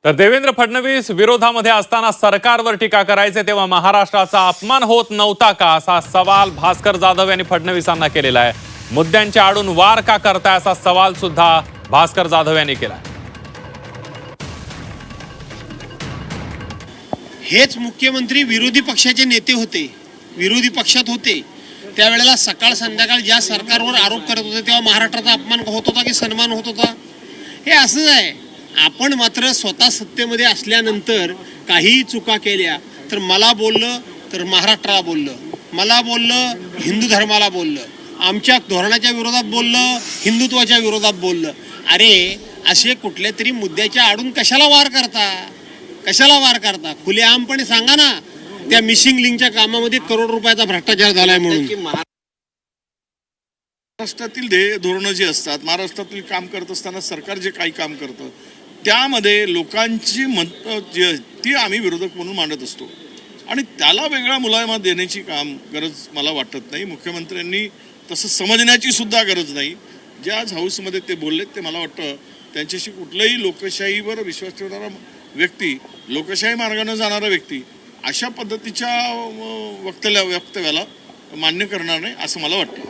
तर देवेंद्र फडणवीस विरोधामध्ये असताना सरकारवर टीका करायचे तेव्हा महाराष्ट्राचा अपमान होत नव्हता का असा सवाल भास्कर जाधव यांनी फडणवीसांना केलेला आहे। मुद्द्यांच्या आडून वार का करताय असा सवाल सुद्धा भास्कर जाधव यांनी केला। हेच मुख्यमंत्री विरोधी पक्षाचे नेते होते, विरोधी पक्षात होते त्यावेळेला सकाळ संध्याकाळ ज्या सरकारवर आरोप करत होते तेव्हा महाराष्ट्राचा अपमान होत होता की सन्मान होत होता? हे असंच आहे। आपण मात्र स्वतः सत्तेमध्ये असल्यानंतर काही चुका केल्या तर मला बोललं, तर महाराष्ट्राला बोललं, मला बोललं, हिंदू धर्माला बोललं, आमच्या धोरणाच्या विरोधात बोललं, हिंदुत्वाच्या विरोधात बोललं। अरे असे कुठल्या तरी मुद्द्याच्या आडून कशाला वार करता? कशाला वार करता? खुलेआमपणे सांगा ना, त्या मिसिंग लिंकच्या कामामध्ये करोड रुपयाचा भ्रष्टाचार झालाय म्हणून। महाराष्ट्रातील धोरणं जी असतात, महाराष्ट्रातील काम करत असताना सरकार जे काही काम करतं त्यामध्ये लोकांची मतं जी ती आम्ही विरोधक म्हणून मांडत असतो आणि त्याला वेगळा मुलायमा देण्याची गरज मला वाटत नाही। मुख्यमंत्र्यांनी तसं समजण्याची सुद्धा गरज नाही। जे आज हाऊसमध्ये ते बोललेत ते मला वाटतं त्यांच्याशी कुठलंही लोकशाहीवर विश्वास ठेवणारा व्यक्ती, लोकशाही मार्गाने जाणारा व्यक्ती अशा पद्धतीच्या वक्तव्याला मान्य करणार नाही असं मला वाटतं।